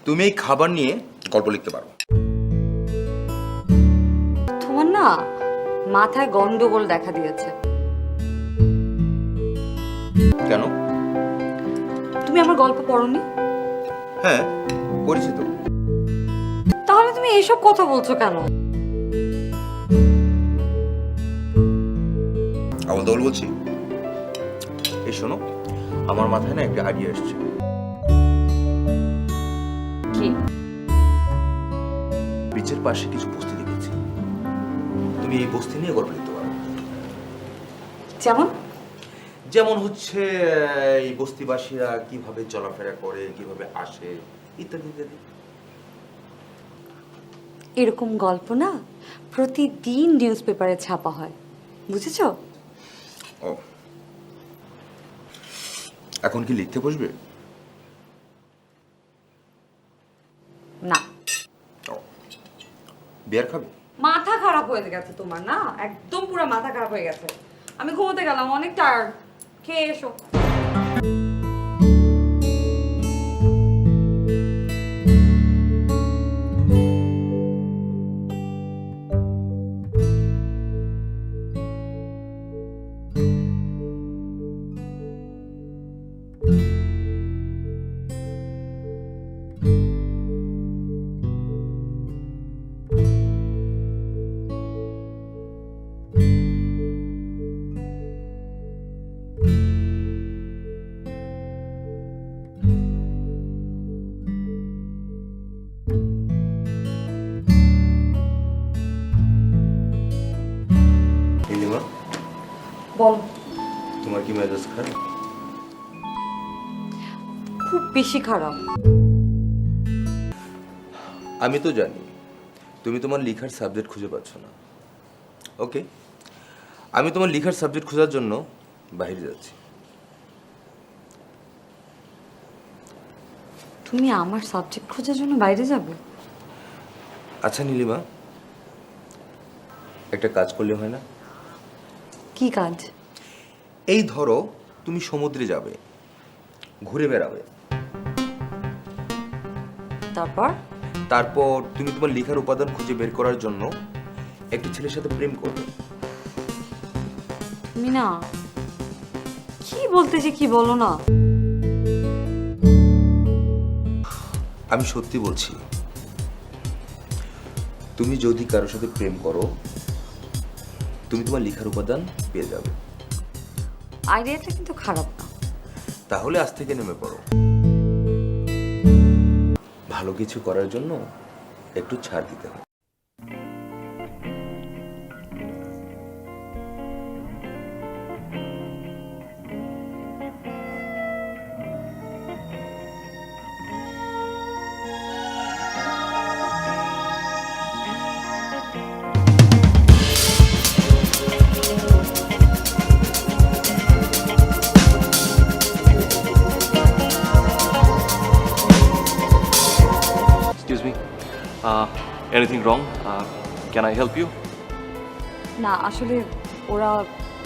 তুমি এই খাবার নিয়ে গল্প লিখতে পারো। তোমার না মাথায় গন্ডগোল দেখা দিয়েছে। কেন? তুমি আমার গল্প পড়োনি? হ্যাঁ, পড়েছি তো। তাহলে তুমি এইসব কথা বলছো কেন? আবল তাবল বলছি? এই শোনো, আমার মাথায় না একটা আইডিয়া এসছে। কি? বিচের পাশে কিছু বস্তি দেখেছি, তুমি এই বস্তি নিয়ে গল্প লিখতে পারো। যেমন? যেমন হচ্ছে এই বস্তিবাসীরা কিভাবে চলাফেরা করে, কিভাবে আসে, ইত্যাদি ইত্যাদি। এরকম গল্প না প্রতিদিন নিউজ পেপারে ছাপা হয়, বুঝেছো? ও, এখন কি লিখতে বসবে? না। ও, বিয়ার খাবে? মাথা খারাপ হয়ে গেছে তোমার না, একদম পুরো মাথা খারাপ হয়ে গেছে। আমি ঘুমোতে গেলাম, অনেক টায়ার্ড। খেয়ে এসো। নীলিমা, বল। তোমার কি মেজাজ খারাপ? খুব বেশি খারাপ। আমি তো জানি তুমি তোমার লেখার সাবজেক্ট খুঁজে পাচ্ছ না। ওকে, আমি তোমার লেখার সাবজেক্ট খোঁজার জন্য বাইরে যাচ্ছি। তুমি আমার সাবজেক্ট খোঁজার জন্য বাইরে যাবে? আচ্ছা নীলিমা, একটা কাজ করলে হয় না? কি কাজ? এই ধরো, তুমি সমুদ্রে যাবে, ঘুরে বেড়াবে, তারপর? তারপর তুমি তোমার লেখার উপাদান খুঁজে বের করার জন্য একটা ছেলের সাথে প্রেম করবে। তুমি না কি বলতে যে কি বলো না। আমি সত্যি বলছি, তুমি যদি কারোর সাথে প্রেম করো, তুমি তোমার লেখার উপাদান পেয়ে যাবে। আইডিয়াটা কিন্তু খারাপ না। তাহলে আজ থেকে নেমে পড়ো। ভালো কিছু করার জন্য একটু ছাড় দিতে হয়। Excuse me. Anything wrong? Can I help you? না, আসলে ওরা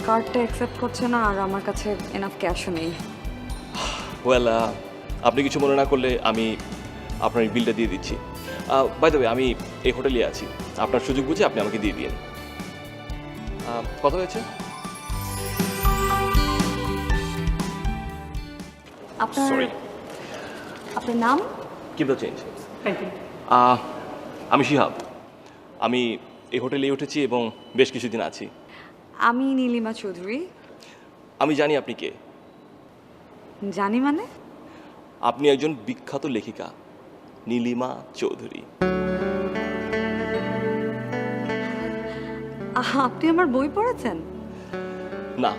কার্ডটা অ্যাকসেপ্ট করছে না, আর আমার কাছে এনাফ ক্যাশও নেই। Well, আপনি কিছু মনে না করলে আমি আপনার এই বিলটা দিয়ে দিচ্ছি। বাই দ্য ওয়ে, আমি এই হোটেলে আছি, আপনার সুযোগ বুঝে আপনি আমাকে দিয়ে দিন। কত হয়েছে? আপনার Sorry. আপনার নাম? Keep the change. আমি শিহাব। আমি এই হোটেলে উঠেছি এবং বেশ কিছুদিন আছি। আমি নীলিমা চৌধুরী। আমি জানি আপনি কে। জানি মানে? আপনি একজন বিখ্যাত লেখিকা, নীলিমা চৌধুরী। আপনি আমার বই পড়েছেন? না,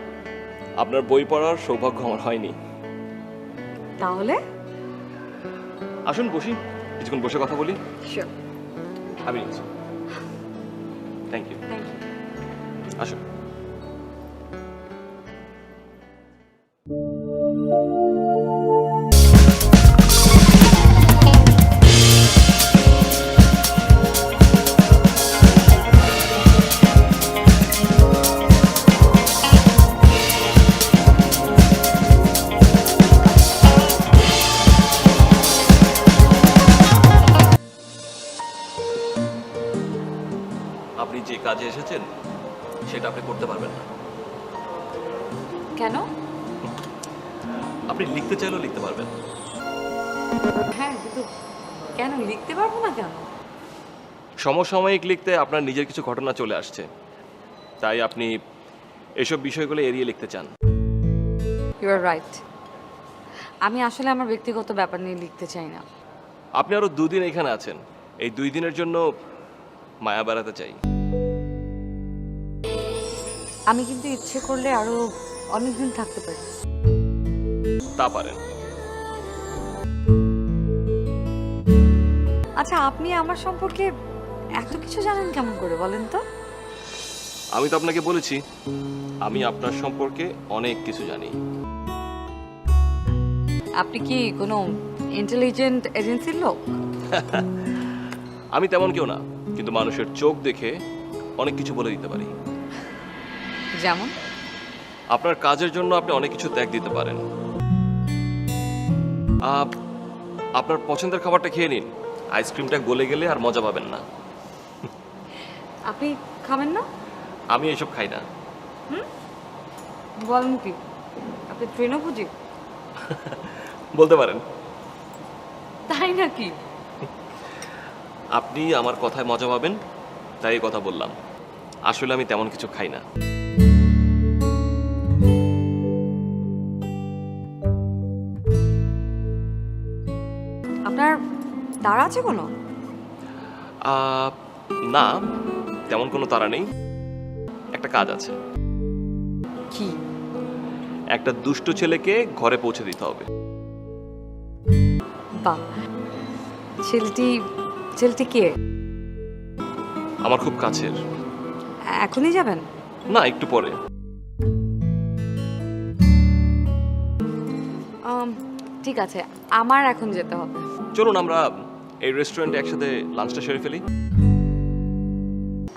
আপনার বই পড়ার সৌভাগ্য আমার হয়নি। তাহলে আসুন বসি, কিছুক্ষণ বসে কথা বলি। শিওর। আমি নিচ্ছি। Thank you. Thank you. আসুন। আপনি যে কাজে এসেছেন সেটা আপনি করতে পারবেন না। কেন? আপনি লিখতে চাইলেও লিখতে পারবেন। হ্যাঁ, কিন্তু কেন লিখতে পারবো না কেন? সমসাময়িক লিখতে আপনার নিজের কিছু ঘটনা চলে আসছে, তাই আপনি এসব বিষয়গুলো এড়িয়ে লিখতে চান। You are right. আমি আসলে আমার ব্যক্তিগত ব্যাপার নিয়ে লিখতে চাই না। আপনি আরো 2 দিন এখানে আছেন, এই 2 দিনের জন্য মায়া বেড়াতে চাই। আমি কিন্তু ইচ্ছে করলে আরো অনেক দিন থাকতে পারি। তা পারেন। আচ্ছা, আপনি আমার সম্পর্কে এত কিছু জানেন কেমন করে বলেন তো? আমি তো আপনাকে বলেছি আমি আপনার সম্পর্কে অনেক কিছু জানি। আপনি কি কোনো ইন্টেলিজেন্ট এজেন্সির লোক? আমি তেমন কেউ না, কিন্তু মানুষের চোখ দেখে অনেক কিছু বলে দিতে পারি। যেমন? আপনার কাজের জন্য আপনি অনেক কিছু ত্যাগ দিতে পারেন। আপনার পছন্দের খাবারটা খেয়ে নিন, আইসক্রিমটা গলে গেলে আর মজা পাবেন না। আপনি খাবেন না? আমি এসব খাই না। বলেন কি? আপনি তৃণভোজী? বলতে পারেন। তাই নাকি? আপনি আমার কথায় মজা পাবেন তাই এই কথা বললাম। আসলে আমি তেমন কিছু খাই না। আপনার তাড়া আছে কোনো? না, তেমন কোনো তাড়া নেই। একটা কাজ আছে। কি? একটা দুষ্ট ছেলেকে ঘরে পৌঁছে দিতে হবে। বাহ, ছেলেটি ছেলেটি কে? আমার খুব কাছের। এখনই যাবেন? না, একটু পরে। ঠিক আছে, আমার এখন যেতে হবে। চলুন আমরা এই রেস্টুরেন্টে একসাথে লাঞ্চটা সেরে ফেলি।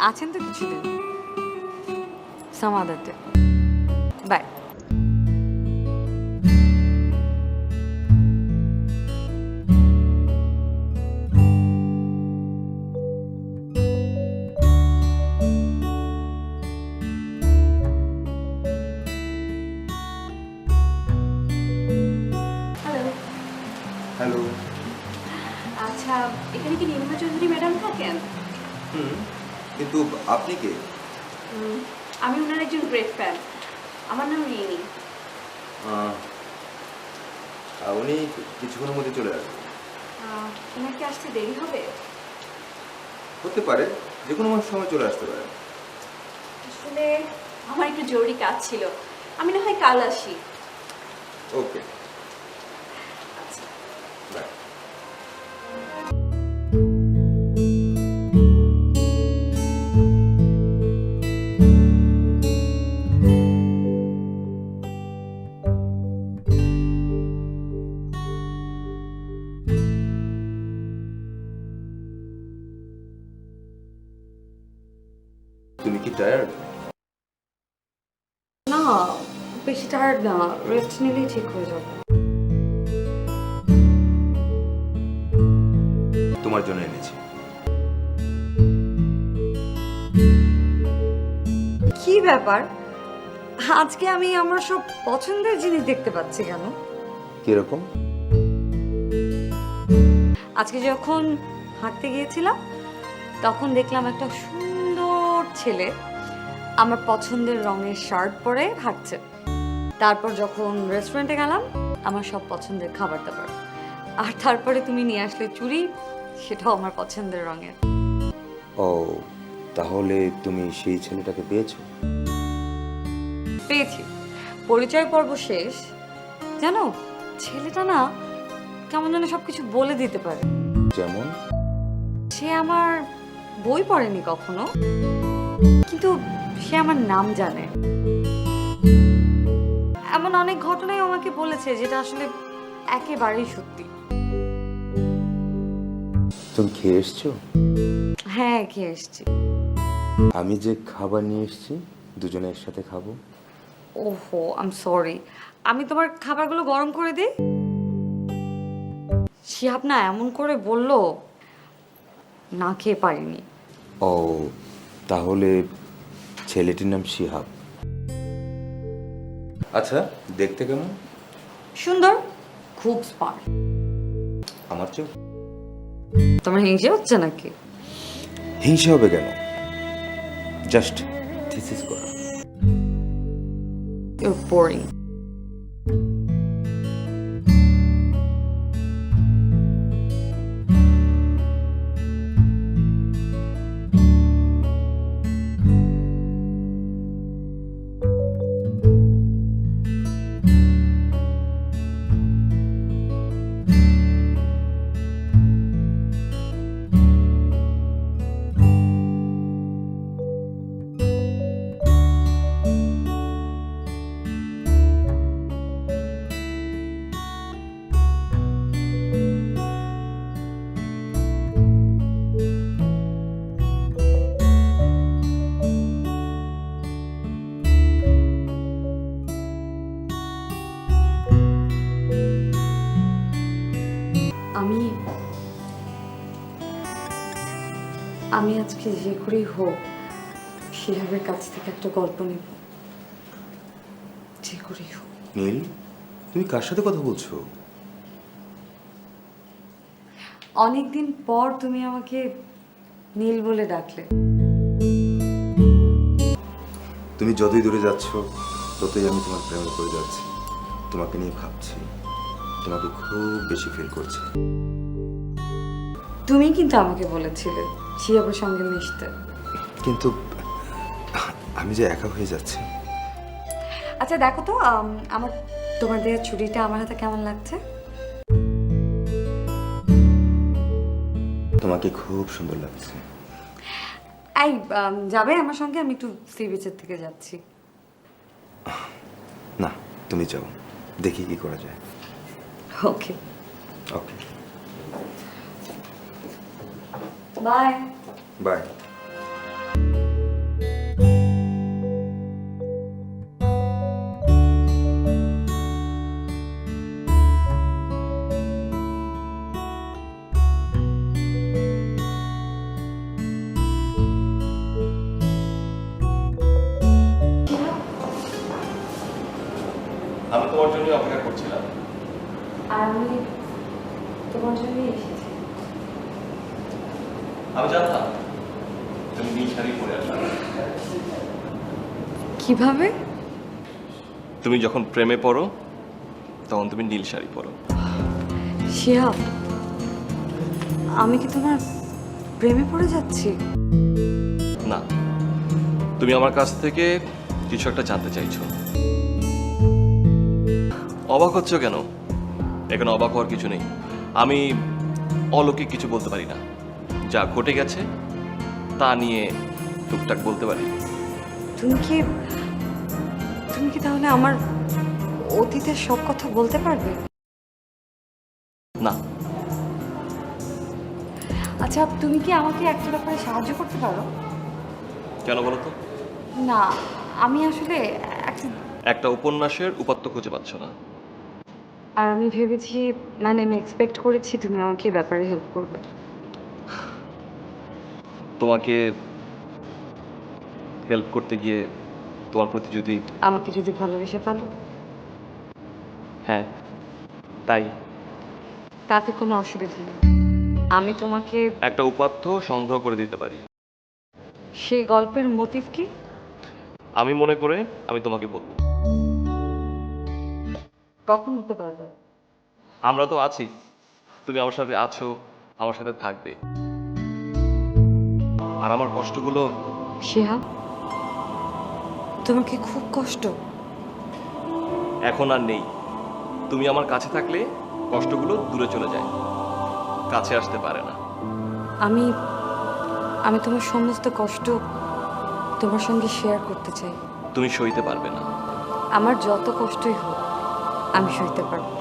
আছেন তো কিছুদিন। Some other day. Bye. Hello. Hello. আচ্ছা, এখানে কি নীলিমা চৌধুরী ম্যাডাম থাকেন? কিন্তু আপনি কে? আমি ওনার একজন গ্রেট ফ্যান। আমার নাম রিনি। উনি কিছুক্ষণের মধ্যে চলে আসবেন। ওনার কি আসতে দেরি হবে? হতে পারে, যে কোনো সময় চলে আসতে পারে। আসলে আমার একটু জরুরি কাজ ছিল, আমি না হয় কাল আসি। ওকে, আচ্ছা। বাই। তুমি কি টায়ার্ড? না, বেশি টায়ার্ড না, রেস্ট নিলেই ঠিক হয়ে যাবে। তোমার জন্য এনেছি। কি ব্যাপার? আজকে আমি আমার সব পছন্দের জিনিস দেখতে পাচ্ছি কেন? কিরকম? আজকে যখন হাঁটতে গিয়েছিলাম তখন দেখলাম একটা সুন্দর ছেলে আমার পছন্দের রঙের শার্ট পরে হাঁটছে। তারপর যখন রেস্টুরেন্টে গেলাম আমার সব পছন্দের খাবার দাবার, আর তারপরে তুমি নিয়ে আসলে চুড়ি, সেটাও আমার পছন্দের রঙের। ও, তাহলে তুমি সেই ছেলেটাকে পেয়েছো? পেয়েছি। পরিচয় পর্ব শেষ। জানো, ছেলেটা না কেমন যেন সবকিছু বলে দিতে পারে। যেমন? সে আমার বই পড়েনি কখনো, কিন্তু সে আমার নাম জানে। এমন অনেক ঘটনাই আমাকে বলেছে যেটা আসলে একেবারেই সত্যি। তুমি খেয়ে এসছো? হ্যাঁ, খেয়ে এসছি। আমি যে খাবার নিয়ে এসেছি দুজনে একসাথে খাবো। ওহো, আই এম সরি। আমি তোমার খাবারগুলো গরম করে দিই। শিহাব না এমন করে বললো, না খেয়ে পারিনি। ও, তাহলে ছেলেটির নাম শিহাব। আচ্ছা, দেখতে কেমন? সুন্দর, খুব স্মার্ট। আমার চেয়েও? তোমার হিংসে হচ্ছে নাকি? হিংসে হবে কেন? জাস্ট থিসিস করা। You're boring. আমি আমি আজকে যে করেই হোক শিহাবের কাছ থেকে একটা গল্প নেব, যে করেই হোক। নীল, তুমি কার সাথে কথা বলছো? অনেকদিন পর তুমি আমাকে নীল বলে ডাকলে। তুমি যতই দূরে যাচ্ছ ততই আমি তোমার প্রেমে পড়ে যাচ্ছি। তোমাকে নিয়ে ভাবছি, তোমাকে খুব বেশি ফিল করছি। তুমি কিন্তু আমাকে বলেছিলে শিহাবের সঙ্গে মিশতে। কিন্তু আমি যে একা হয়ে যাচ্ছি। আচ্ছা দেখো তো, আমার তোমার দেওয়া ছুরিটা আমার হাতে কেমন লাগছে? তোমাকে খুব সুন্দর লাগছে। এই যাবে আমার সঙ্গে? আমি একটু সি বিচের থেকে যাচ্ছি। না, তুমি যাও, দেখি কি করা যায়। ওকে ওকে, বাই। বাই। আমি তোমার জন্য অপেক্ষা করছিলাম। আর আমি তোমার জন্যই এসেছি। আমি জানতাম তুমি নীল শাড়ি পরে আসবে। কিভাবে? তুমি যখন প্রেমে পড়ো তখন তুমি নীল শাড়ি পরো। শিহাব, আমি কি তোমার প্রেমে পড়ে যাচ্ছি? না, তুমি আমার কাছ থেকে কিছু একটা জানতে চাইছো। অবাক হচ্ছ কেন? এখানে অবাক হওয়ার কিছু নেই। আমি অলৌকিক কিছু বলতে পারি না, যা ঘটে গেছে তা নিয়ে টুকটাক বলতে পারি। তুমি কি তাহলে আমার অতীতের সব কথা বলতে পারবে? না। আচ্ছা, তুমি কি আমাকে একটা ব্যাপারে সাহায্য করতে পারো? কেন বলো তো? না, আমি আসলে একটা উপন্যাসের উপাত্ত খুঁজে পাচ্ছ না। আর আমি ভেবেছি, মানে আমি এক্সপেক্ট করেছি তুমি আমাকে এই ব্যাপারে হেল্প করবে। তোমাকে হেল্প করতে গিয়ে তোমার প্রতি যদি আমাকে যদি ভালোবেসে ফেলো? হ্যাঁ, তাই তাতে কোনো অসুবিধা নেই। আমি তোমাকে একটা উপাত্ত সংগ্রহ করে দিতে পারি। সেই গল্পের মোটিভ কি? আমি মনে করে আমি তোমাকে বলবো। কখন হতে পারবে? আমরা তো আছি, তুমি আমার সাথে আছো, আমার সাথে থাকবে। আর আমার কষ্টগুলো শিহাব, তোমার কি খুব কষ্ট? এখন আর নেই। তুমি আমার কাছে থাকলে কষ্টগুলো দূরে চলে যায়, কাছে আসতে পারে না। আমি আমি তোমার সমস্ত কষ্ট তোমার সঙ্গে শেয়ার করতে চাই। তুমি সইতে পারবে না। আমার যত কষ্টই হোক আমি সইতে পারবো।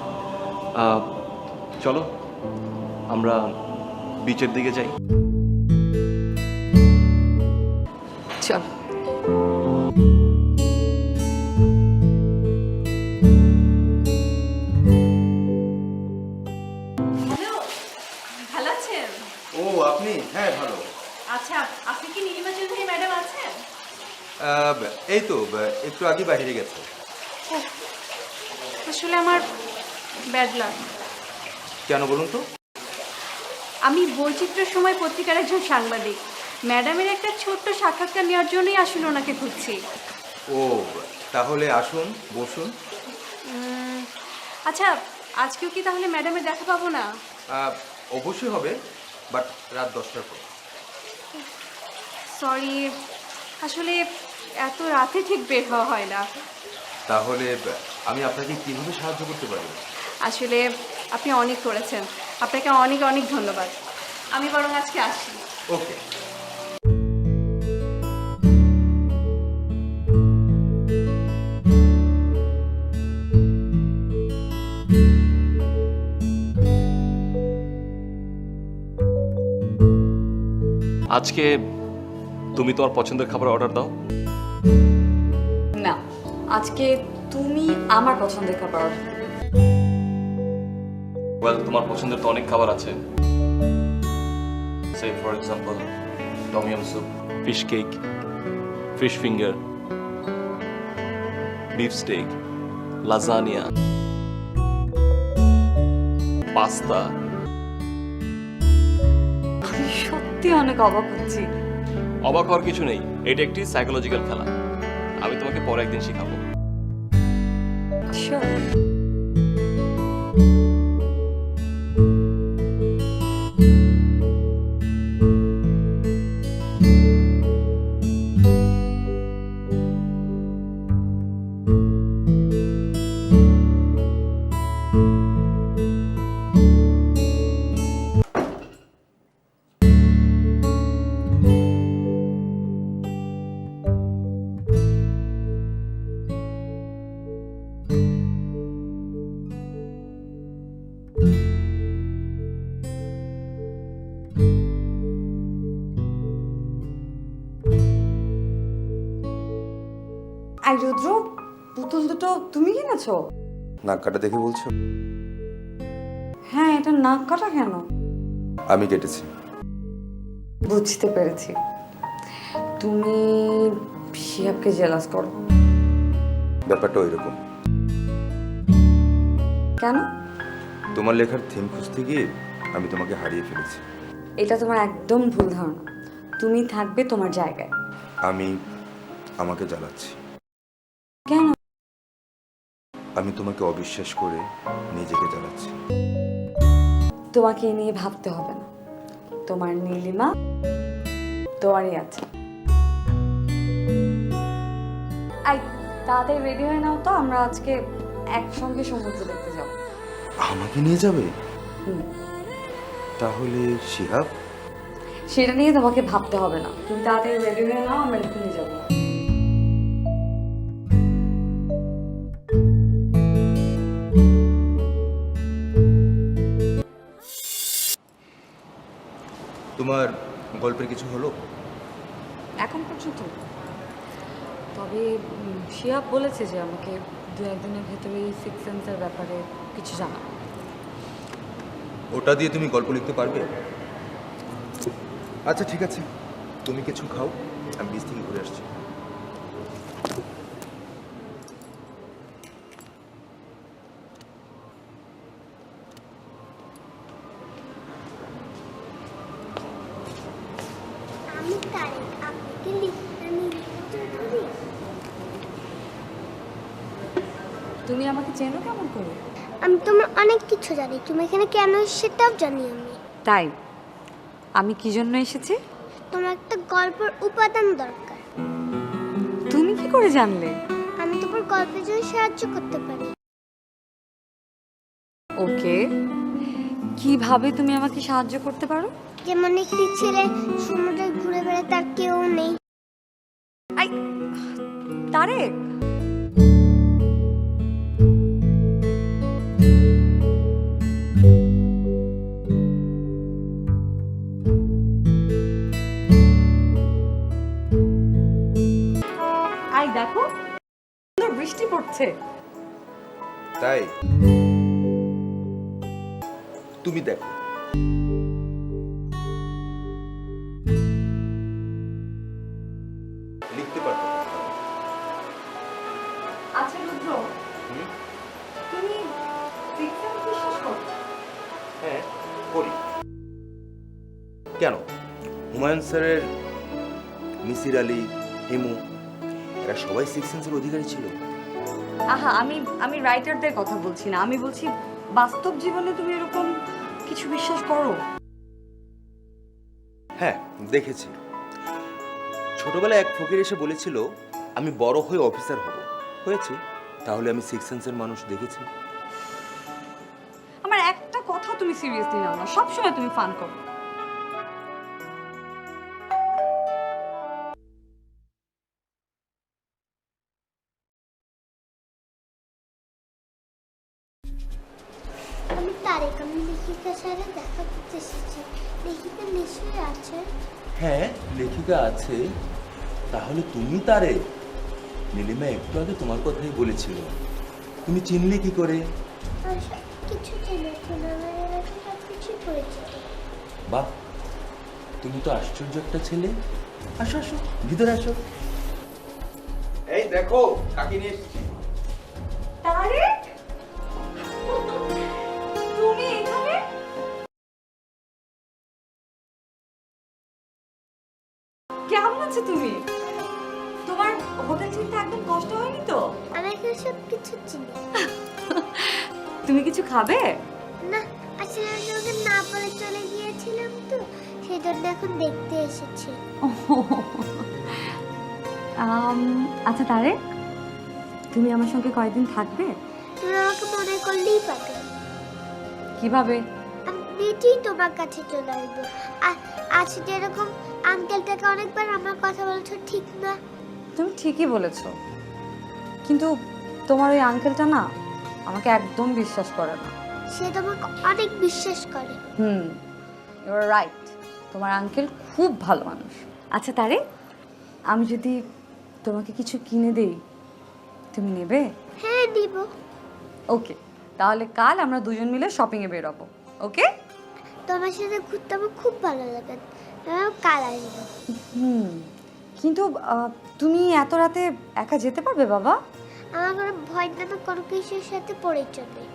চলো আমরা বিচের দিকে যাই। চল। হ্যালো, ভালো আছেন? ও আপনি? হ্যাঁ ভালো। আচ্ছা, আপনি কি নীলিমা চৌধুরী ম্যাডাম আছেন? এই তো একটু আগে বাইরে গেছে। আসলে আমার ব্যাড লাক। কেন বলুন তো? আমি বৈচিত্র্যের সময় পত্রিকার একজন সাংবাদিক। ম্যাডামের একটা ছোট্ট সাক্ষাৎকার নেওয়ার জন্যই আসলে ওনাকে খুঁজছি। ও, তাহলে আসুন, বসুন। আচ্ছা, আজকেও কি তাহলে ম্যাডামের দেখা পাবো না? অবশ্যই হবে, বাট রাত 10টার পর। সরি, আসলে এত রাতে ঠিক বের হওয়া হয় না। তাহলে আমি আপনাকে কিভাবে সাহায্য করতে পারি? আসলে আপনি অনেক করেছেন, আপনাকে অনেক অনেক ধন্যবাদ। আমি বরং আজকে আসি। ওকে। আজকে তুমি তোমার পছন্দের খাবার অর্ডার দাও। না, আজকে তুমি আমার পছন্দের খাবার order করো। ওয়েল, তোমার পছন্দের তো অনেক খাবার আছে। Say for example Tom Yum soup, fish cake, fish finger, beef steak, lasagna, pasta. আমি সত্যি অনেক অবাক হচ্ছি। অবাক হওয়ার কিছু নেই, এটা একটি সাইকোলজিক্যাল খেলা। আমি তোমাকে পরে একদিন শেখাবো। Sure. আই রুদ্র, পুতুল দুটো তুমি কিনেছো? নাক কাটা দেখে বলছো? হ্যাঁ, এটা নাক কাটা কেন? আমি কেটেছি। বুঝতে পেরেছি, তুমি শিহাবকে জেলাস করো। ব্যাপারটা ওইরকম। কেন? তোমার লেখার থিম খুঁজতে গিয়ে আমি তোমাকে হারিয়ে ফেলেছি। এটা তোমার একদম ভুল ধারণা। তুমি থাকবে তোমার জায়গায়। আমি আমাকে জ্বালাচ্ছি। কেন? আমি তোমাকে অবিশ্বাস করে নিজেকে জ্বালাচ্ছি। তোমাকে এ নিয়ে ভাবতে হবে না, তোমার নীলিমা তোমারই আছে। আই, তাড়াতাড়ি রেডি হয়ে নাও তো, আমরা আজকে একসঙ্গে সমুদ্র দেখতে যাব। আমাকে নিয়ে যাবে? হুম, তাহলে শিহাব? সেটা নিয়ে তোমাকে ভাবতে হবে না, তুমি তাড়াতাড়ি রেডি হয়ে নাও, আমরা এক্ষুনি যাবো। তোমার গল্পের কিছু হলো? এখন পর্যন্ত না। তবে শিহাব বলেছে যে আমাকে 2-1 দিনের ভেতরে সিক্স সেন্সের ব্যাপারে কিছু জানা। ওটা দিয়ে তুমি গল্প লিখতে পারবে? আচ্ছা ঠিক আছে, তুমি কিছু খাও, আমি বিচ থেকে ঘুরে আসছি। আমি তারেক, আপনি কি নীলিমা চৌধুরী? তুমি আমাকে চেনো কেমন করে? আমি তোমার অনেক কিছু জানি, তুমি এখানে কেন সেটাও জানি আমি। তাই আমি কি জন্য এসেছি? তোমার একটা গল্পের উপাদান দরকার। তুমি কি করে জানলে? আমি তোমার গল্পের জন্য সাহায্য করতে পারি। ওকে, কিভাবে তুমি আমাকে সাহায্য করতে পারো? যেমন একটি ছেলে সমুদ্রে ঘুরে বেড়ায়, তার কেউ নেই। আই, তারেক, আই দেখো, সুন্দর বৃষ্টি পড়ছে। তাই তুমি দেখো। কেন, হুমায়ুন স্যারের মিসির আলী, হেমু, এরা সবাই সিক্স সেন্সের অধিকারী ছিল। আহা, আমি রাইটারদের কথা বলছি না, আমি বলছি বাস্তব জীবনে তুমি এরকম কিছু বিশ্বাস করো? হ্যাঁ, দেখেছি। ছোটবেলায় এক ফকির এসে বলেছিল আমি বড় হয়ে অফিসার হব, হয়েছি। তাহলে আমি সিক্স সেন্সের মানুষ দেখেছি। আমার একটা কথা তুমি সিরিয়াসলি নাও না, সবসময় তুমি ফান করো। আমি তারেক, আমি লেখিকার সাথে দেখা করতে এসেছি। লেখিকা নিশ্চয়ই আছে। হ্যাঁ, লেখিকা আছে। তাহলে তুমি তারে? নীলিমা একটু আগে তোমার কথাই বলেছিল, তুমি চিনলে কি করে? আর সব কিছু জেনেছেন, আমার এলাকায় সব কিছুই পরিচিত। বাহ, তুমি তো আশ্চর্য একটা ছেলে। আসো আসো, ভিতরে আসো। এই দেখো, কাকি নিয়ে এসেছি। তারেক, তুমি এখানে? কেমন আছো তুমি? তোমার হোটেল চিনতে একদম কষ্ট হয়নি তো? আমি এখানে সব কিছু চিনি। তুমি কিছু খাবে? না, আসলে আমি ওকে না বলে চলে গিয়েছিলাম তো, সেই জন্য এখন দেখতে এসেছি। আচ্ছা তারেক, তুমি আমার সঙ্গে কয়েকদিন থাকবে? তুমি আমাকে মনে করলেই পাবে। কিভাবে? আমি নিজেই তোমার কাছে চলে আসবো। আর আজ যেরকম আঙ্কেলটাকে অনেকবার আমার কথা বলছো, ঠিক না? তুমি ঠিকই বলেছো, কিন্তু তোমার ওই আঙ্কেলটা না আমাকে একদম বিশ্বাস করে না। সে তোমাকে অনেক বিশ্বাস করে। ইউ আর রাইট, তোমার আঙ্কেল খুব ভালো মানুষ। আচ্ছা তারে, আমি যদি তোমাকে কিছু কিনে দেই, তুমি নেবে? হ্যাঁ, দিব। ওকে, তাহলে কাল আমরা দুজন মিলে শপিংয়ে বেরোবো। ওকে? তোমার সাথে ঘুরতে আমার খুব ভালো লাগে। কাল আসবো। কিন্তু তুমি এত রাতে একা যেতে পারবে বাবা? আমার কোনো ভয় নামে কোনো কিছুর সাথে পরিচয় নেই।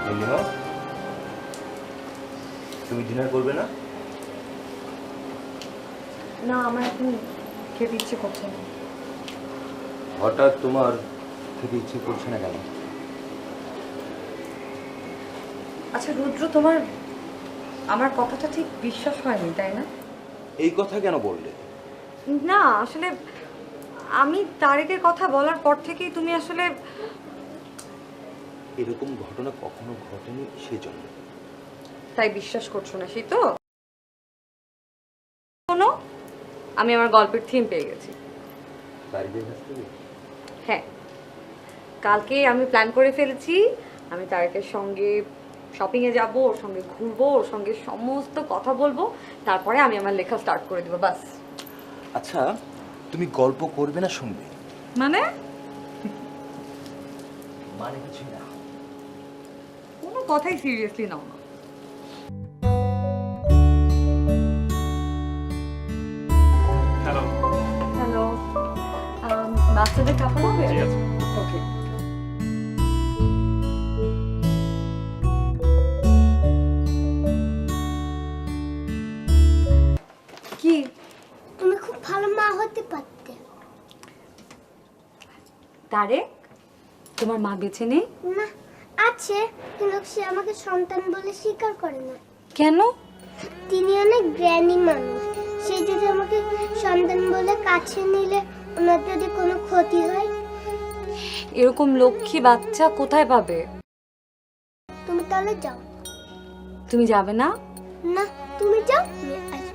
নীলিমা, তুমি ডিনার করবে না? না, আমার এখন খেতে ইচ্ছে করছে না। হঠাৎ তোমার খেতে ইচ্ছে করছে না কেন? আচ্ছা রুদ্র, তোমার আমার কথাটা ঠিক বিশ্বাস হয়নি, তাই না? এই কথা কেন বললে? না, আসলে আমি তারেকের কথা বলার পর থেকেই তুমি আসলে এরকম ঘটনা কখনো ঘটেনি, সেজন্য। তাই বিশ্বাস করছো না, সেই তো? শোনো, আমি আমার গল্পের থিম পেয়ে গেছি। তারিখের কাছ থেকে? হ্যাঁ, কালকে আমি প্ল্যান করে ফেলেছি। আমি তারেকের সঙ্গে শপিংয়ে যাব, ওর সঙ্গে ঘুরবো, ওর সঙ্গে সমস্ত কথা বলবো, তারপরে আমি আমার লেখা স্টার্ট করে দেবো, বাস। আচ্ছা, তুমি গল্প করবে না শুনবে? মানে? মানে কিছুই না। কোনো কথাই সিরিয়াসলি নাও না। হ্যালো। হ্যালো, বাচ্চাদের কাপড় হবে? ঠিক আছে। ওকে। কি? তুমি খুব ভালো মা হতে পারতে। তারেক, তোমার মা বেঁচে নেই? না, আছে, কিন্তু সে আমাকে সন্তান বলে স্বীকার করে না। কেন? তিনি অনেক জ্ঞানী মানুষ। সে যদি আমাকে সন্তান বলে কাছে নিলে ওনার যদি কোনো ক্ষতি হয়? এরকম লক্ষ্মী বাচ্চা কোথায় পাবে? তুমি তাহলে যাও। তুমি যাবে না? না, তুমি যাও, আমি আসবো।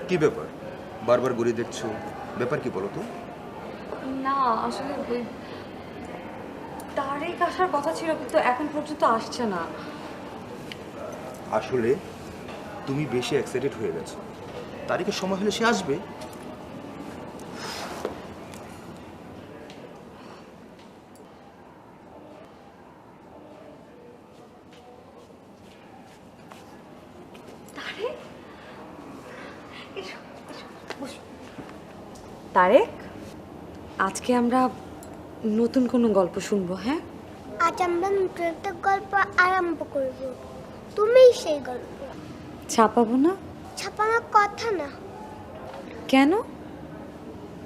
কি কি ব্যাপার? বারবার ঘুরে দেখছো, ব্যাপার কি বলো তো? না আসলে ওই তারেক আসার কথা ছিল কিন্তু এখন পর্যন্ত আসছে না। আসলে তুমি বেশি এক্সাইটেড হয়ে গেছো। তারিখের সময় হলে সে আসবে। তারেক, আজকে আমরা নতুন কোনো গল্প শুনবো। হ্যাঁ, আজ আমরা নতুন একটা গল্প আরম্ভ করব। তুমিই সেই গল্প। ছাপাবো না? ছাপানোর কথা না। কেন?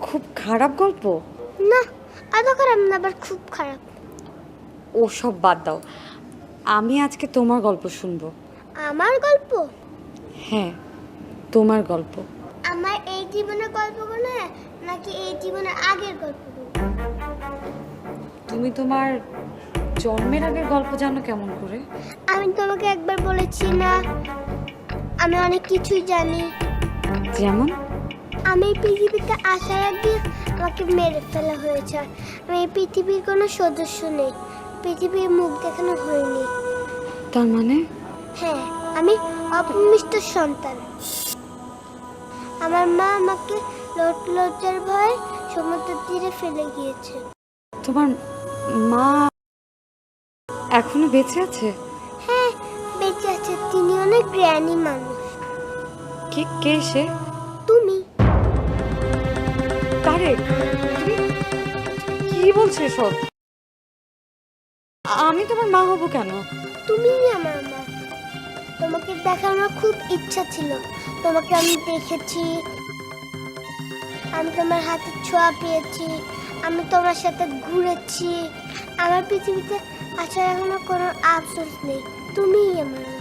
খুব খারাপ গল্প? না, এত খারাপ না, আবার খুব খারাপ। ও সব বাদ দাও, আমি আজকে তোমার গল্প শুনবো। আমার গল্প? হ্যাঁ, তোমার গল্প। আমার এই জীবনের গল্পগুলো নাকি এই জীবনের আগের গল্পগুলো? তুমি তোমার জন্মের আগের গল্প জানো কেমন করে? আমি তোমাকে একবার বলেছি না, আমি অনেক কিছুই জানি। যেমন? আমি এই পৃথিবীতে আসার আগে আমাকে মেরে ফেলা হয়েছে। আমি এই পৃথিবীর কোনো সদস্য নেই, পৃথিবীর মুখ দেখানো হয়নি। তার মানে? হ্যাঁ, আমি অপমিষ্ট সন্তান। আমার মা আমাকে লজ্জার ভয়ে সমুদ্র তীরে ফেলে গিয়েছে। তোমার মা এখনো বেঁচে আছে? হ্যাঁ, বেঁচে আছে। তিনি অনেক জ্ঞানী মানুষ। কে কে সে? তুমি। তারেক, তুমি কি বলছো সব? আমি তোমার মা হব কেন? তুমিই আমার মা। তোমাকে দেখার আমার খুব ইচ্ছা ছিল। তোমাকে আমি দেখেছি, আমি তোমার হাতে ছোঁয়া পেয়েছি, আমি তোমার সাথে ঘুরেছি। আমার পৃথিবীতে আসার এখনো কোনো আফসোস নেই। তুমিই আমার মা।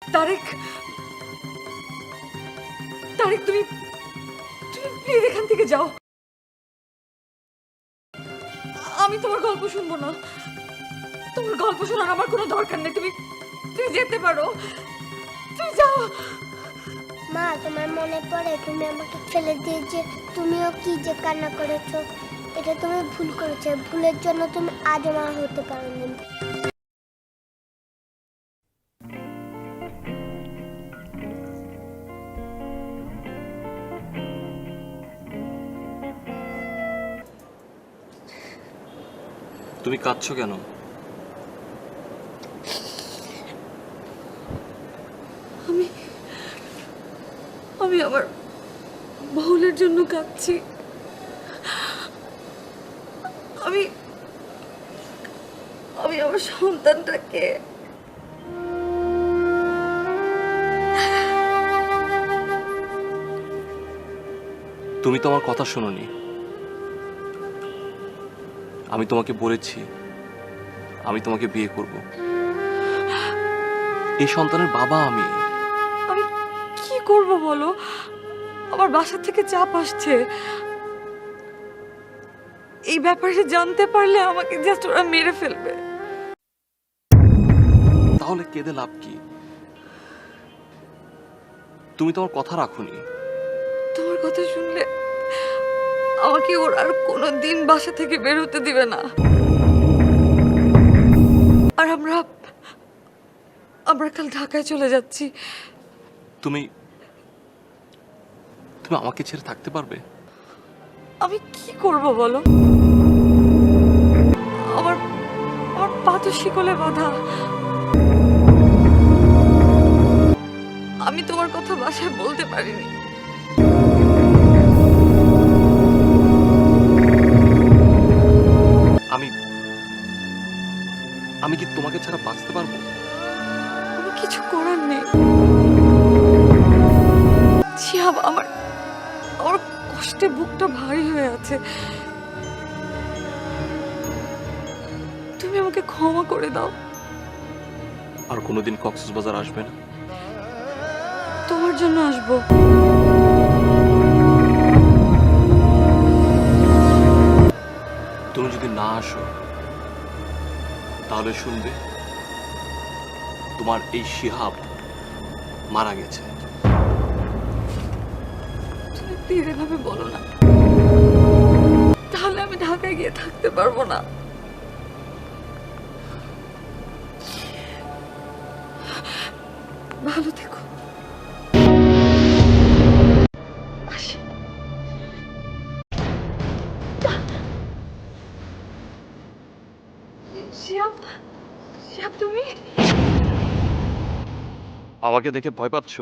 তারেক, তারেক, তুমি তুমি প্লিজ এখান থেকে যাও। আমি তোমার গল্প শুনবো না। তোমার গল্প শোনার আমার কোনো দরকার নেই। তুমি তুমি যেতে পারো, তুমি যাও। মা, তোমার মনে পড়ে তুমি আমাকে ফেলে দিয়ে যে তুমিও কি যে কান্না করেছো? এটা তুমি ভুল করেছো। ভুলের জন্য তুমি আজও মা হতে পারোনি। তুমি কাঁদছো কেন? আমি আমার ভুলের জন্য কাঁদছি। আমি আমি আমার সন্তানটাকে তুমি তো আমার কথা শোনোনি। আমি তোমাকে বলেছি আমি তোমাকে বিয়ে করব। এই সন্তানের বাবা আমি। আমি কি করব বলো? আমার বাসা থেকে চাপ আসছে। এই ব্যাপারে জানতে পারলে আমাকে জাস্ট ওরা মেরে ফেলবে। তাহলে কেঁদে লাভ কি? তুমি তোমার কথা রাখোনি। তোমার কথা শুনলে আমাকে ওরা আর কোনোদিন বাসা থেকে বের হতে দিবে না। আর আমরা কাল ঢাকায় চলে যাচ্ছি। তুমি তুমি আমাকে ছেড়ে থাকতে পারবে? আমি কি করব বলো? আমার আমার পা তো শিকলে বাঁধা। আমি তোমার কথা বাসায় বলতে পারিনি। আমি কি তোমাকে ছাড়া বাঁচতে পারবো? আমার কিছু করার নেই। শিহাব, আমার আমার কষ্টে বুকটা ভারী হয়ে আছে। তুমি আমাকে ক্ষমা করে দাও। আর কোনোদিন কক্সবাজার আসবে না? তোমার জন্য আসবো। তুমি যদি না আসো তাহলে শুনবে তোমার এই শিহাব মারা গেছে। প্লিজ এভাবে বলো না, তাহলে আমি ঢাকায় গিয়ে থাকতে পারবো না। ভালো থেকো। আসি। শিহাব, শিহাব তুমি? আমাকে দেখে ভয় পাচ্ছ?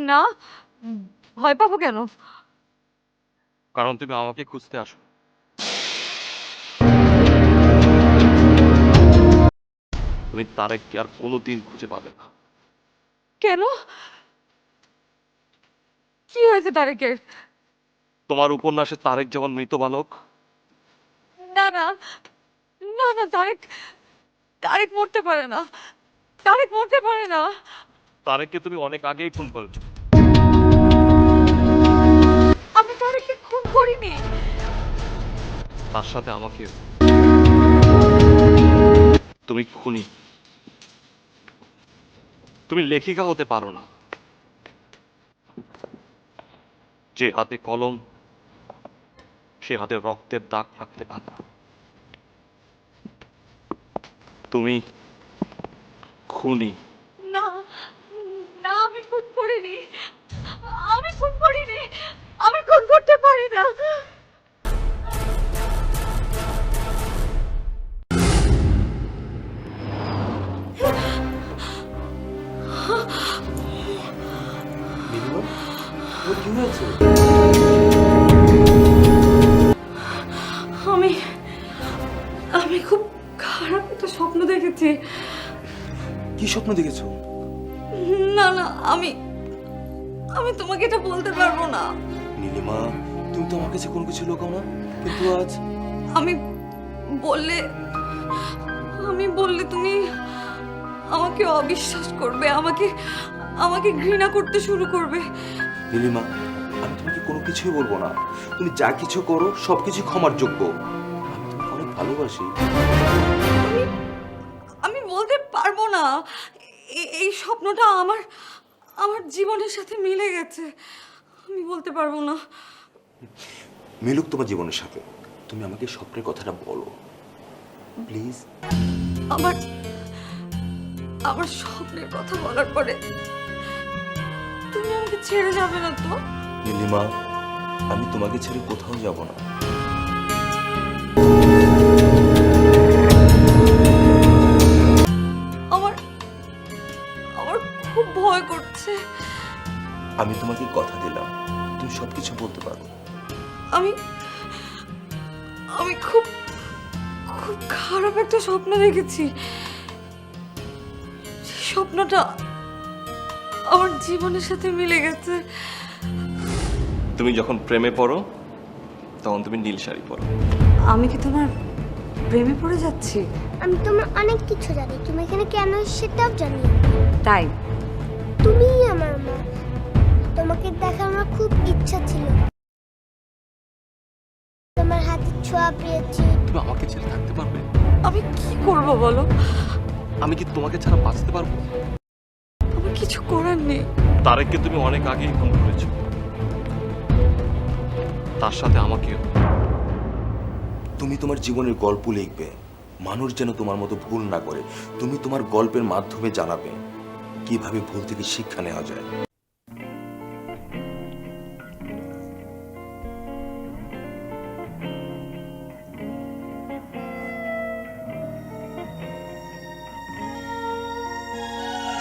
না, ভয় পাবো কেন? কারণ তুমি আমাকে খুঁজতে আসো। তুমি তারেককে আর কোনোদিন খুঁজে পাবে না। কেন? কি হয়েছে তারেকের? তোমার উপন্যাসে তারেক যেমন মৃত বালক, না না, না না, তারেক, তারেক মরতে পারে না, তারেক মরতে পারে না। তারেককে তুমি অনেক আগেই খুন করেছো। আমি তারেককে খুন করিনি। তার সাথে আমাকে। তুমি খুনি। তুমি লেখিকা হতে পারো না। যে হাতে কলম, সে হাতে রক্তের দাগ থাকতে পারে না। তুমি খুনি। না না, আমি খুন করিনি, আমি খুন করিনি, আমি খুন করতে পারি না। নীলিমা, তোর কি হয়েছে? আমি আমি খুব খারাপ একটা স্বপ্ন দেখেছি। কি স্বপ্ন দেখেছো? না না, আমি আমি তোমাকে এটা বলতে পারবো না। নীলিমা, তুমি তো আমার কাছে কোনো কিছু লুকাও না, কিন্তু আজ আমি বললে, আমি বললে তুমি আমাকে অবিশ্বাস করবে, আমাকে আমাকে ঘৃণা করতে শুরু করবে। নীলিমা, আমি তোমাকে কোনো কিছুই বলবো না। তুমি যা কিছু করো সবকিছু ক্ষমার যোগ্য। আমি তোমাকে অনেক ভালোবাসি। আমি বলতে পারবো না, এই স্বপ্নটা আমার আমার জীবনের সাথে মিলে গেছে। আমি বলতে পারবো না। মিলুক তোমার জীবনের সাথে, তুমি আমাকে স্বপ্নের কথাটা বলো প্লিজ। আমার আমার স্বপ্নের কথা বলার পরে তুমি আমাকে ছেড়ে যাবে না তো? নীলিমা, আমি তোমাকে ছেড়ে কোথাও যাব না। আমার আমার খুব ভয় করছে। আমি তোমাকে কথা দিলাম, তুমি সবকিছু বলতে পারো। আমি আমি খুব খুব খারাপ একটা স্বপ্ন দেখেছি। সেই স্বপ্নটা আমার জীবনের সাথে মিলে গেছে। তুমি যখন প্রেমে পড়ো তখন তুমি নীল শাড়ি পরো। আমি কি তোমার প্রেমে পড়ে যাচ্ছি? আমি তোমার অনেক কিছু জানি, তুমি এখানে কেন সেটাও জানি। তাই? তুমিই আমার মা, তোমাকে দেখার আমার খুব ইচ্ছা ছিল। তোমার হাতে ছোঁয়া পেয়েছি। তুমি আমাকে ছেড়ে থাকতে পারবে? আমি কি করব বলো? আমি কি তোমাকে ছাড়া বাঁচতে পারবো? আমার কিছু করার নেই। তারেককে তুমি অনেক আগেই খুন করেছো, তার সাথে আমাকেও। তুমি তোমার জীবনের গল্প লিখবে, মানুষ যেন তোমার মতো ভুল না করে। তুমি তোমার গল্পের মাধ্যমে জানাবে কিভাবে ভুল থেকে শিক্ষা নেওয়া যায়।